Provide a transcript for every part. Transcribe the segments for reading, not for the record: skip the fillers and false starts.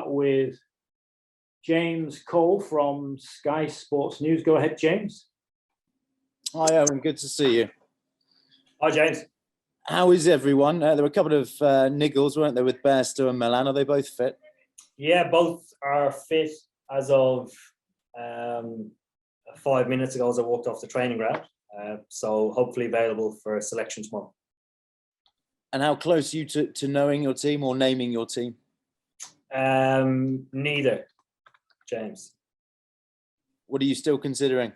start with James Cole from Sky Sports News. Go ahead, James. Hi, Eoin. Good to see you. Hi, James. How is everyone? There were a couple of niggles, weren't there, with Bairstow and Milan? Are they both fit? Yeah, both are fit as of 5 minutes ago as I walked off the training ground. So hopefully available for selection tomorrow. And how close are you to knowing your team or naming your team? Neither, James. What are you still considering?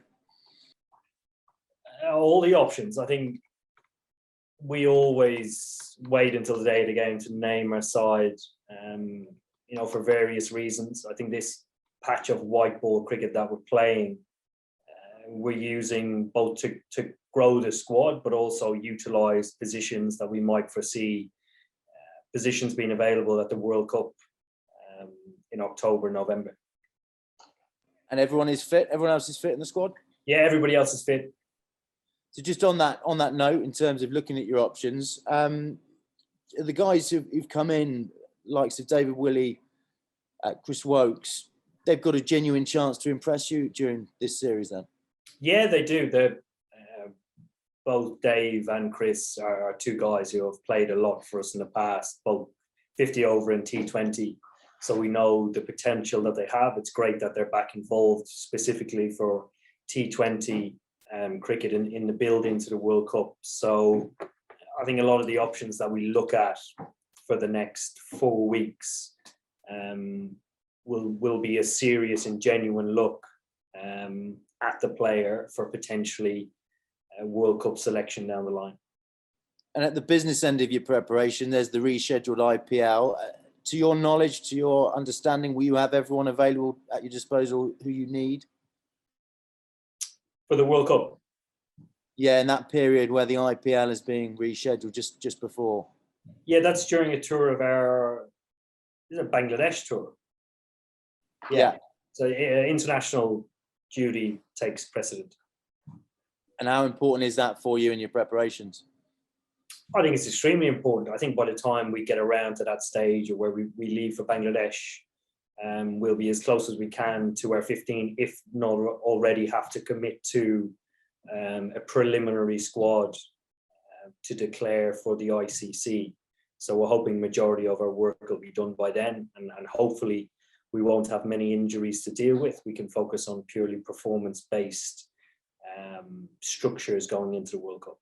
All the options. I think we always wait until the day of the game to name our side, for various reasons. I think this patch of white ball cricket that we're playing, we're using both to grow the squad, but also utilise positions that we might foresee positions being available at the World Cup in October, November. And everyone is fit? Everyone else is fit in the squad? Yeah, everybody else is fit. So just on that note, in terms of looking at your options, the guys who've come in, likes of David Willey, Chris Wokes, they've got a genuine chance to impress you during this series then? Yeah, they do. They're both Dave and Chris are two guys who have played a lot for us in the past, both 50 over and T20. So we know the potential that they have. It's great that they're back involved specifically for T20 cricket in the build into the World Cup. So I think a lot of the options that we look at for the next 4 weeks will be a serious and genuine look at the player for potentially a World Cup selection down the line. And at the business end of your preparation, there's the rescheduled IPL. To your knowledge, to your understanding, will you have everyone available at your disposal who you need? For the World Cup? Yeah, in that period where the IPL is being rescheduled just before. Yeah, that's during a tour of our Bangladesh tour. Yeah. So international duty takes precedent. And how important is that for you in your preparations? I think it's extremely important. I think by the time we get around to that stage or where we leave for Bangladesh, we'll be as close as we can to our 15, if not already have to commit to a preliminary squad to declare for the ICC. So we're hoping majority of our work will be done by then, and hopefully we won't have many injuries to deal with. We can focus on purely performance-based structures going into the World Cup.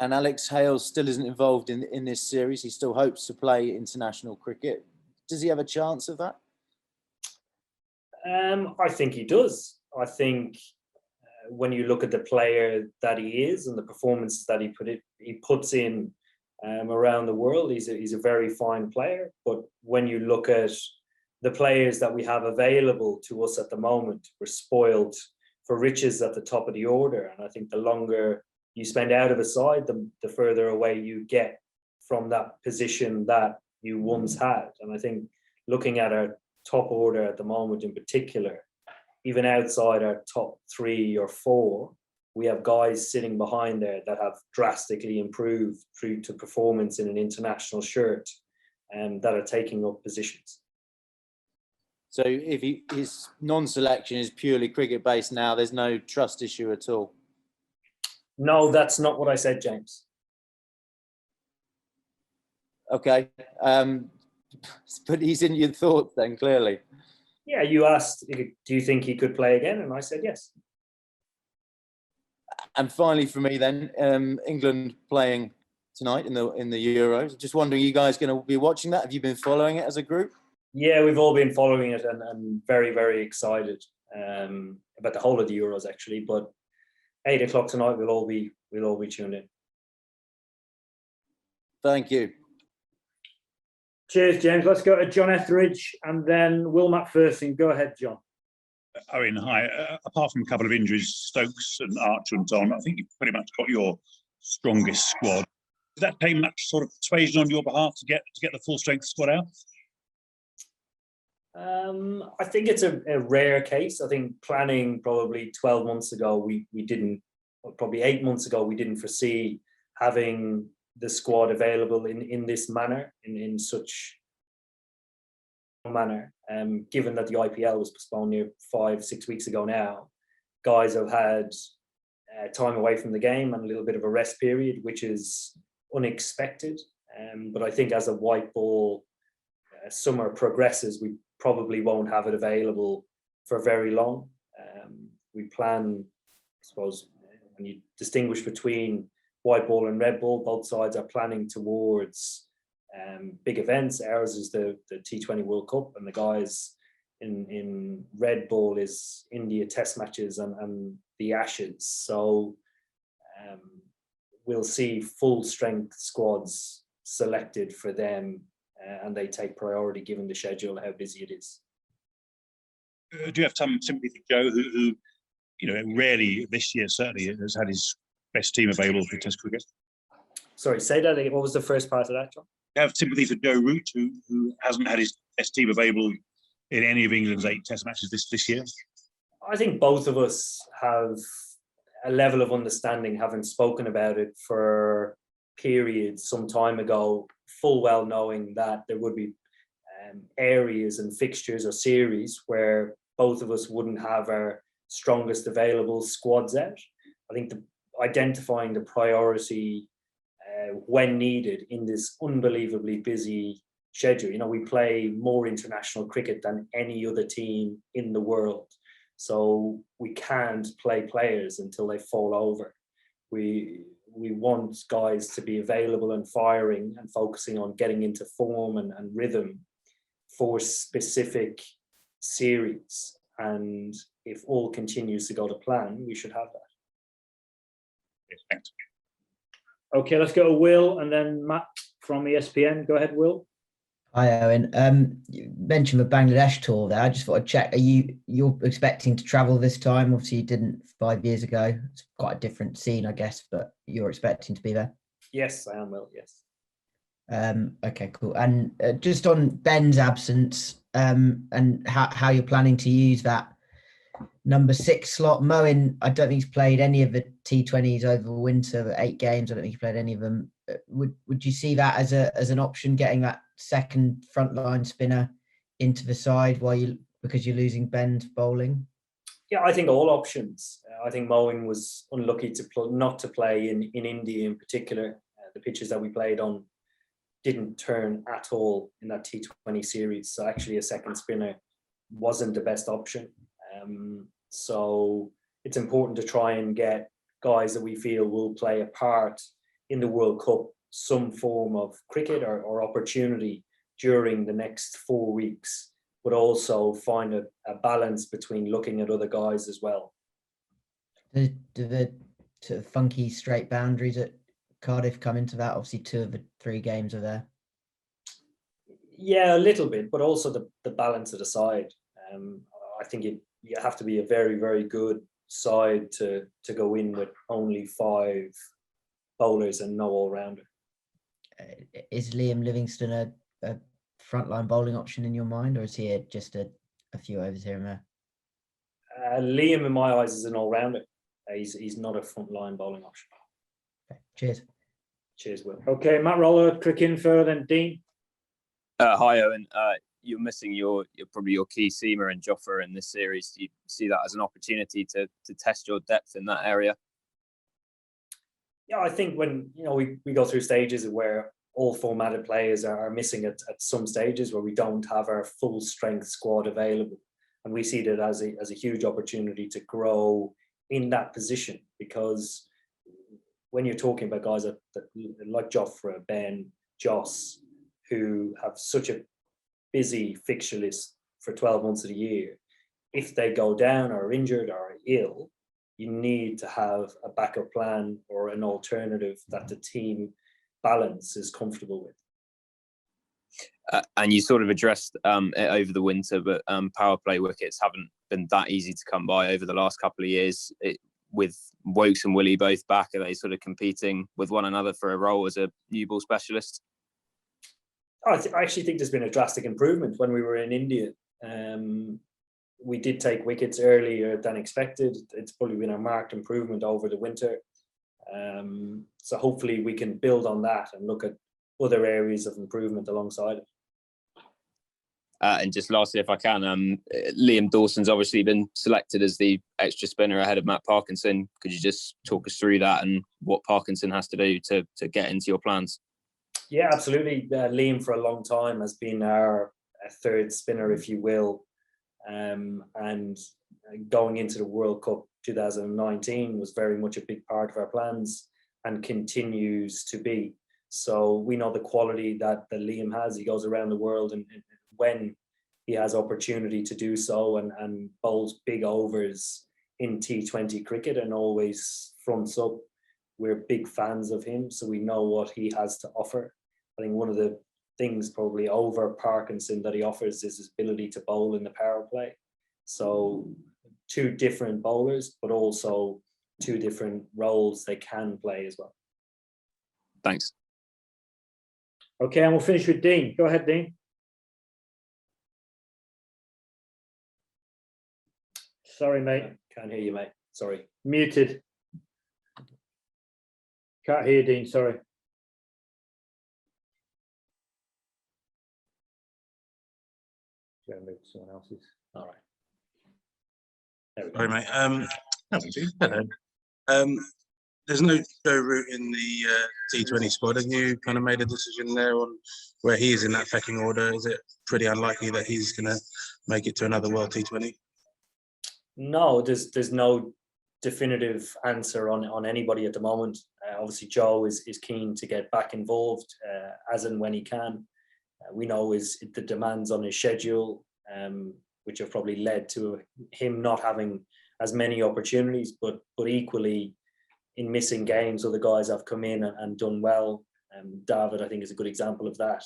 And Alex Hales still isn't involved in this series. He still hopes to play international cricket. Does he have a chance of that? I think he does. I think when you look at the player that he is and the performances that he puts in around the world, he's a very fine player. But when you look at the players that we have available to us at the moment, we're spoiled for riches at the top of the order. And I think the longer you spend out of a side, the further away you get from that position that you once had. And I think looking at our top order at the moment in particular, even outside our top 3 or 4, we have guys sitting behind there that have drastically improved through to performance in an international shirt and that are taking up positions. So if his non-selection is purely cricket-based now, there's no trust issue at all? No, that's not what I said, James. Okay. But he's in your thoughts then, clearly. Yeah, you asked, do you think he could play again? And I said yes. And finally for me then, England playing tonight in the Euros. Just wondering, are you guys going to be watching that? Have you been following it as a group? Yeah, we've all been following it and very, very excited about the whole of the Euros actually. But 8 o'clock tonight, we'll all be tuned in. Thank you. Cheers, James. Let's go to John Etheridge and then Will Macpherson. Go ahead, John. Owen, hi. Apart from a couple of injuries, Stokes and Archer and Don, I think you've pretty much got your strongest squad. Does that take much sort of persuasion on your behalf to get the full strength squad out? I think it's a rare case. I think planning probably 12 months ago, we didn't, or probably 8 months ago, we didn't foresee having the squad available in this manner, in such manner. Given that the IPL was postponed near 5-6 weeks ago now, guys have had time away from the game and a little bit of a rest period, which is unexpected. But I think as a white ball summer progresses, we probably won't have it available for very long. We plan, I suppose, when you distinguish between white ball and red ball, both sides are planning towards big events. Ours is the T20 World Cup, and the guys in red ball is India Test matches and the Ashes. So we'll see full strength squads selected for them, and they take priority given the schedule, how busy it is. Do you have some sympathy for Joe, who rarely this year certainly has had his best team available for Test cricket? Sorry, say that again. What was the first part of that, John? Do you have sympathy for Joe Root, who hasn't had his best team available in any of England's 8 Test matches this year? I think both of us have a level of understanding, having spoken about it for periods some time ago, full well knowing that there would be areas and fixtures or series where both of us wouldn't have our strongest available squads out. I think identifying the priority when needed in this unbelievably busy schedule. We play more international cricket than any other team in the world. So we can't play players until they fall over. We want guys to be available and firing and focusing on getting into form and rhythm for specific series. And if all continues to go to plan, we should have that. Yes, thanks. Okay, let's go to Will and then Matt from ESPN. Go ahead, Will. Hi, Owen. You mentioned the Bangladesh tour there. I just thought I'd check. You're expecting to travel this time? Obviously, you didn't 5 years ago. It's quite a different scene, I guess, but you're expecting to be there? Yes, I am, Will. Yes. Okay, cool. And just on Ben's absence and how you're planning to use that number 6 slot. Moen, I don't think he's played any of the T20s over winter, 8 games. I don't think he's played any of them. Would you see that as an option, getting that second frontline spinner into the side because you're losing Ben's bowling? Yeah, I think all options. I think Moen was unlucky not to play in India in particular. The pitches that we played on didn't turn at all in that T20 series. So actually a second spinner wasn't the best option. So it's important to try and get guys that we feel will play a part in the World Cup, some form of cricket or opportunity during the next 4 weeks, but also find a balance between looking at other guys as well. Do the sort of funky straight boundaries at Cardiff come into that? Obviously 2 of the 3 games are there. Yeah, a little bit, but also the balance of the side. I think you have to be a very, very good side to go in with only 5 bowlers and no all-rounder. Is Liam Livingstone a frontline bowling option in your mind, or is he just a few overs here and there? Liam, in my eyes, is an all-rounder. He's not a frontline bowling option. Okay, cheers. Cheers, Will. Okay, Matt Roller, Cricinfo, then Dean. Hi, Owen. You're missing probably your key seamer and Joffer in this series. Do you see that as an opportunity to test your depth in that area? Yeah, I think when we go through stages where all formatted players are missing at some stages where we don't have our full strength squad available, and we see that as a huge opportunity to grow in that position, because when you're talking about guys that like Jofra, Ben, Joss, who have such a busy fixture list for 12 months of the year, if they go down or are injured or are ill, you need to have a backup plan or an alternative that the team balance is comfortable with. And you sort of addressed it over the winter, but power play wickets haven't been that easy to come by over the last couple of years. With Wokes and Willie both back, are they sort of competing with one another for a role as a new ball specialist? I actually think there's been a drastic improvement. When we were in India, we did take wickets earlier than expected. It's probably been a marked improvement over the winter. So hopefully we can build on that and look at other areas of improvement alongside it. And just lastly, if I can, Liam Dawson's obviously been selected as the extra spinner ahead of Matt Parkinson. Could you just talk us through that and what Parkinson has to do to get into your plans? Yeah, absolutely. Liam for a long time has been our third spinner, if you will. And going into the World Cup 2019 was very much a big part of our plans and continues to be. So we know the quality that Liam has. He goes around the world and when he has opportunity to do so and bowls big overs in T20 cricket and always fronts up, we're big fans of him. So we know what he has to offer. I think one of the things probably over Parkinson that he offers is his ability to bowl in the power play. So two different bowlers, but also two different roles they can play as well. Thanks. Okay, and we'll finish with Dean. Go ahead, Dean. Sorry, mate. Can't hear you, mate. Sorry. Muted. Can't hear you, Dean. Sorry. Move to someone else's. All right. There we go. Sorry, mate. Hello. There's no Joe Root in the T20 squad. Have you kind of made a decision there on where he is in that pecking order? Is it pretty unlikely that he's going to make it to another World T20? No, there's no definitive answer on anybody at the moment. Obviously, Joe is keen to get back involved as and when he can. We know the demands on his schedule, which have probably led to him not having as many opportunities, but equally in missing games, other guys have come in and done well. David, I think, is a good example of that.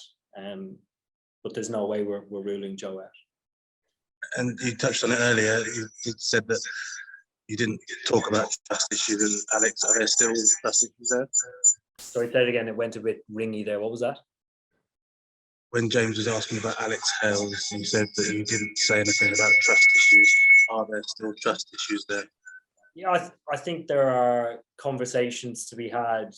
But there's no way we're ruling Joe out. And you touched on it earlier. You said that you didn't talk about trust issues with Alex. Are there still trust issues there? Sorry, say it again. It went a bit ringy there. What was that? When James was asking about Alex Hales, you said that you didn't say anything about trust issues. Are there still trust issues there? Yeah, I think there are conversations to be had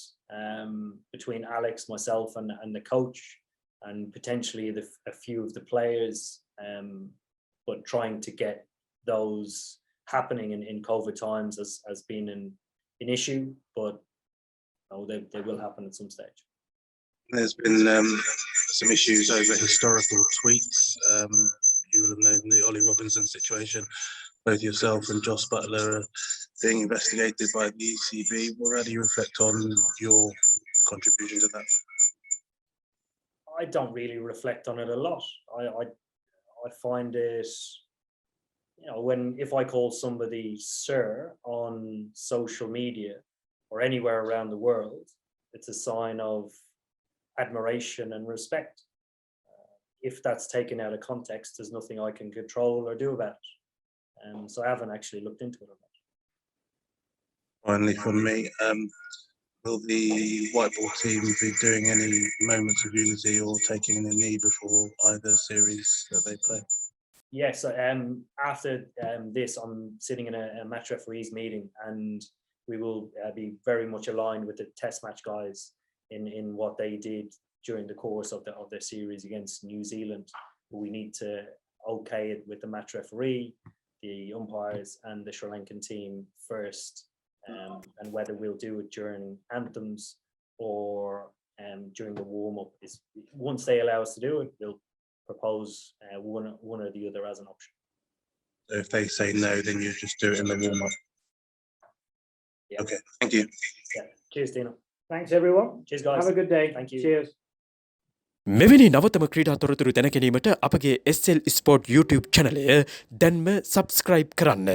between Alex, myself, and the coach, and potentially a few of the players. But trying to get those happening in COVID times has been an issue, but they will happen at some stage. There's been some issues over historical tweets. You will have known the Ollie Robinson situation. Both yourself and Joss Butler are being investigated by the ECB. How do you reflect on your contribution to that? I don't really reflect on it a lot. I find it, if I call somebody sir on social media or anywhere around the world, it's a sign of admiration and respect. If that's taken out of context, there's nothing I can control or do about it. So I haven't actually looked into it. Finally, from me, will the white ball team be doing any moments of unity or taking a knee before either series that they play? Yes, after this, I'm sitting in a match referees meeting, and we will be very much aligned with the test match guys in what they did during the course of their series against New Zealand. We need to okay it with the match referee, the umpires, and the Sri Lankan team first, and whether we'll do it during anthems or during the warm-up is once they allow us to do it, we'll propose one or the other as an option. So if they say no, then you just do it in the warm-up. Yeah. Okay, thank you. Yeah. Cheers, Dino. Thanks, everyone. Cheers, guys. Have a good day. Thank you. Cheers. මෙවැනි නවතම ක්‍රීඩා තොරතුරු දැනගැනීමට අපගේ SL Sport YouTube channel එක දැන්ම subscribe කරන්න.